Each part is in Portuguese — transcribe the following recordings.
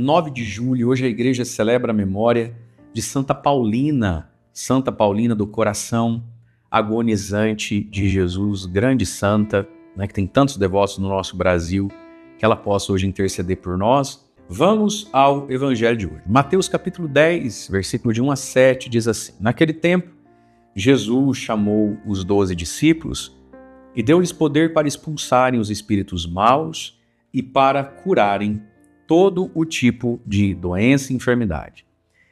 9 de julho, hoje a igreja celebra a memória de Santa Paulina do coração agonizante de Jesus, grande santa, né, que tem tantos devotos no nosso Brasil, que ela possa hoje interceder por nós. Vamos ao evangelho de hoje. Mateus capítulo 10, versículo de 1 a 7, diz assim: Naquele tempo, Jesus chamou os 12 discípulos e deu-lhes poder para expulsarem os espíritos maus e para curarem todo o tipo de doença e enfermidade.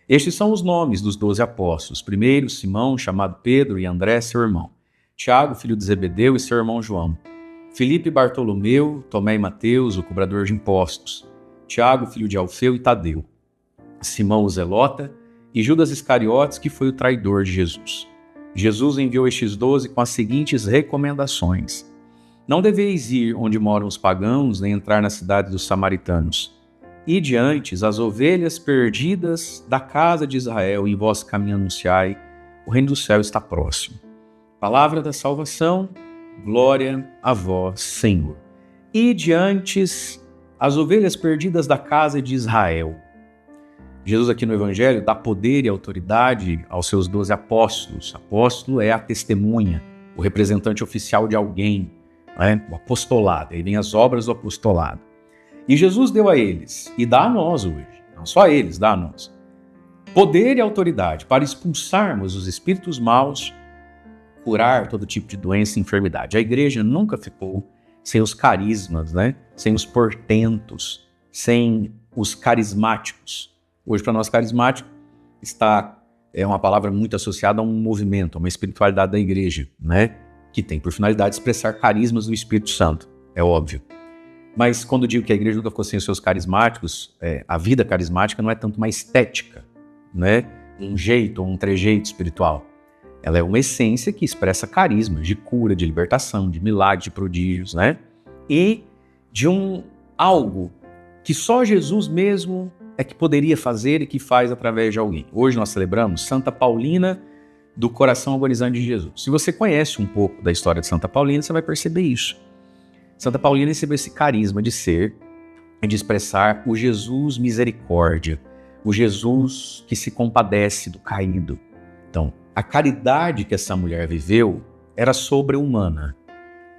Estes são os nomes dos 12 apóstolos. Primeiro, Simão, chamado Pedro, e André, seu irmão. Tiago, filho de Zebedeu, e seu irmão João. Filipe e Bartolomeu, Tomé e Mateus, o cobrador de impostos. Tiago, filho de Alfeu e Tadeu. Simão o Zelota e Judas Iscariotes, que foi o traidor de Jesus. Jesus enviou estes 12 com as seguintes recomendações: Não deveis ir onde moram os pagãos, nem entrar na cidade dos samaritanos. Ide antes as ovelhas perdidas da casa de Israel, e em vosso caminho anunciai, o reino do céu está próximo. Palavra da salvação, glória a vós, Senhor. Ide antes as ovelhas perdidas da casa de Israel. Jesus aqui no Evangelho dá poder e autoridade aos seus 12 apóstolos. Apóstolo é a testemunha, o representante oficial de alguém, né? O apostolado, aí vem as obras do apostolado. E Jesus deu a eles, e dá a nós hoje, não só a eles, dá a nós, poder e autoridade para expulsarmos os espíritos maus, curar todo tipo de doença e enfermidade. A igreja nunca ficou sem os carismas, né? Sem os portentos, sem os carismáticos. Hoje, para nós, carismático é uma palavra muito associada a um movimento, a uma espiritualidade da igreja, né? Que tem por finalidade expressar carismas do Espírito Santo, é óbvio. Mas quando digo que a igreja nunca ficou sem os seus carismáticos, a vida carismática não é tanto uma estética, né? Um jeito ou um trejeito espiritual. Ela é uma essência que expressa carismas de cura, de libertação, de milagres, de prodígios, né? E de algo que só Jesus mesmo é que poderia fazer e que faz através de alguém. Hoje nós celebramos Santa Paulina do coração agonizante de Jesus. Se você conhece um pouco da história de Santa Paulina, você vai perceber isso. Santa Paulina recebeu esse carisma de ser e de expressar o Jesus misericórdia, o Jesus que se compadece do caído. Então, a caridade que essa mulher viveu era sobre-humana.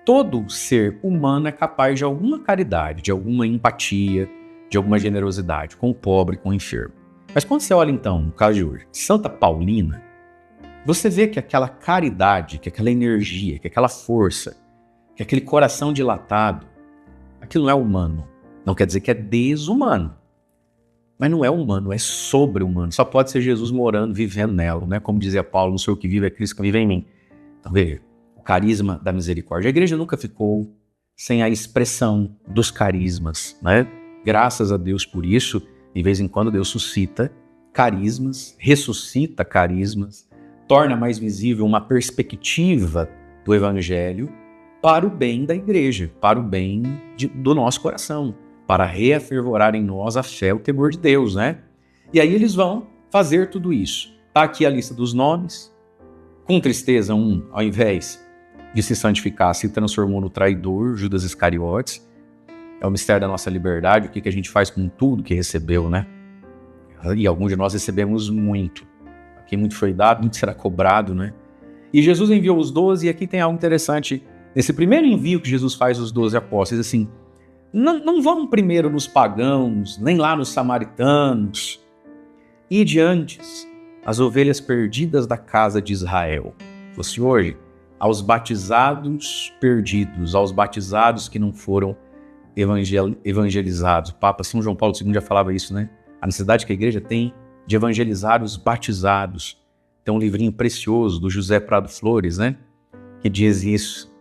Todo ser humano é capaz de alguma caridade, de alguma empatia, de alguma generosidade com o pobre, com o enfermo. Mas quando você olha então, no caso de hoje, Santa Paulina, você vê que aquela caridade, que aquela energia, que aquela força, que aquele coração dilatado, aquilo não é humano. Não quer dizer que é desumano. Mas não é humano, é sobre-humano. Só pode ser Jesus morando, vivendo nela, né? Como dizia Paulo, não sou eu que vivo, é Cristo que vive em mim. Então veja, o carisma da misericórdia. A igreja nunca ficou sem a expressão dos carismas, né? Graças a Deus por isso, de vez em quando Deus suscita carismas, ressuscita carismas, torna mais visível uma perspectiva do Evangelho para o bem da igreja, para o bem do nosso coração, para reafervorar em nós a fé, o temor de Deus, né? E aí eles vão fazer tudo isso. Está aqui a lista dos nomes. Com tristeza, ao invés de se santificar, se transformou no traidor, Judas Iscariotes. É o mistério da nossa liberdade, o que a gente faz com tudo que recebeu, né? E alguns de nós recebemos muito. A quem muito foi dado, muito será cobrado, né? E Jesus enviou os 12, e aqui tem algo interessante. Nesse primeiro envio que Jesus faz aos 12 apóstolos, assim, não vão primeiro nos pagãos, nem lá nos samaritanos. Ide antes as ovelhas perdidas da casa de Israel. Fosse hoje, aos batizados perdidos, aos batizados que não foram evangelizados. O Papa São João Paulo II já falava isso, né? A necessidade que a igreja tem de evangelizar os batizados. Tem um livrinho precioso do José Prado Flores, né? Que diz isso.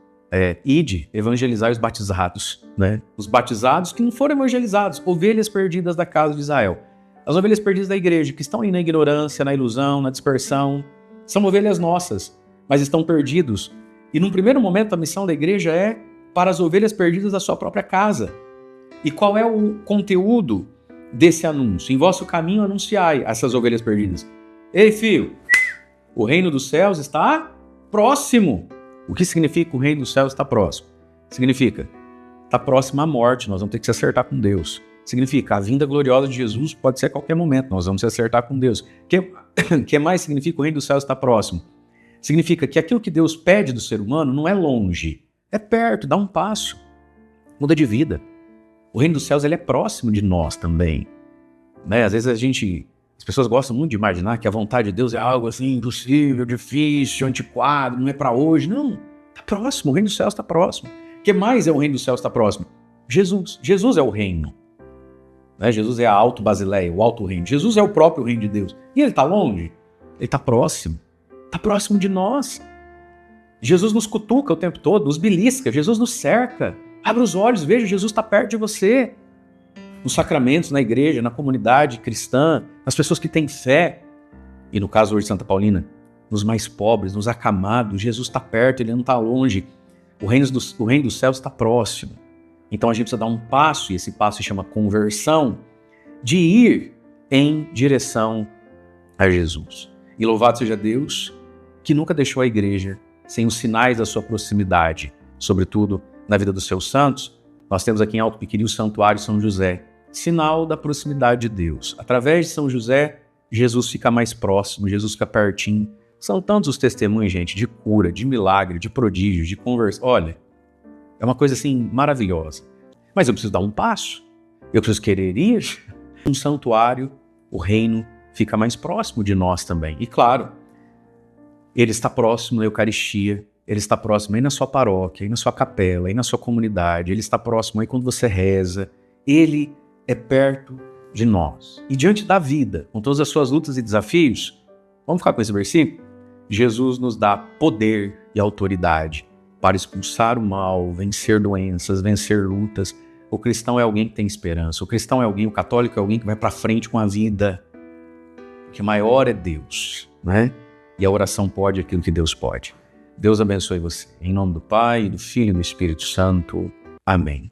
Ide evangelizar os batizados, né? Os batizados que não foram evangelizados, ovelhas perdidas da casa de Israel. As ovelhas perdidas da igreja, que estão aí na ignorância, na ilusão, na dispersão, são ovelhas nossas, mas estão perdidos. E num primeiro momento a missão da igreja é para as ovelhas perdidas da sua própria casa. E qual é o conteúdo desse anúncio? Em vosso caminho anunciai essas ovelhas perdidas. Ei, filho, o reino dos céus está próximo. O que significa o reino dos céus está próximo? Significa, está próximo à morte, nós vamos ter que se acertar com Deus. significa a vinda gloriosa de Jesus pode ser a qualquer momento, nós vamos se acertar com Deus. O que mais significa o reino dos céus está próximo? Significa que aquilo que Deus pede do ser humano não é longe, é perto, dá um passo, muda de vida. O reino dos céus ele é próximo de nós também. Né? Às vezes as pessoas gostam muito de imaginar que a vontade de Deus é algo assim impossível, difícil, antiquado, não é para hoje. Não, está próximo, o reino dos céus está próximo. O que mais é o reino dos céus está próximo? Jesus. Jesus é o reino. Né? Jesus é a Alto Basileia, o alto reino. Jesus é o próprio reino de Deus. E ele está longe? Ele está próximo. Está próximo de nós. Jesus nos cutuca o tempo todo, nos belisca, Jesus nos cerca. Abra os olhos, veja, Jesus está perto de você. Nos sacramentos, na igreja, na comunidade cristã, nas pessoas que têm fé. E no caso hoje de Santa Paulina, nos mais pobres, nos acamados, Jesus está perto, ele não está longe. O reino dos céus está próximo. Então a gente precisa dar um passo, e esse passo se chama conversão, de ir em direção a Jesus. E louvado seja Deus, que nunca deixou a igreja sem os sinais da sua proximidade, sobretudo na vida dos seus santos. Nós temos aqui em Alto Piquiri o Santuário São José, sinal da proximidade de Deus. Através de São José, Jesus fica mais próximo, Jesus fica pertinho. São tantos os testemunhos, gente, de cura, de milagre, de prodígio, de conversão. Olha, é uma coisa assim maravilhosa. Mas eu preciso dar um passo, eu preciso querer ir. Um santuário, o reino fica mais próximo de nós também. E claro, ele está próximo na Eucaristia, ele está próximo aí na sua paróquia, aí na sua capela, aí na sua comunidade, ele está próximo aí quando você reza, ele é perto de nós. E diante da vida, com todas as suas lutas e desafios, vamos ficar com esse versículo? Jesus nos dá poder e autoridade para expulsar o mal, vencer doenças, vencer lutas. O cristão é alguém que tem esperança, o cristão é alguém, o católico é alguém que vai para frente com a vida, porque maior é Deus, né? E a oração pode aquilo que Deus pode. Deus abençoe você. Em nome do Pai, do Filho e do Espírito Santo. Amém.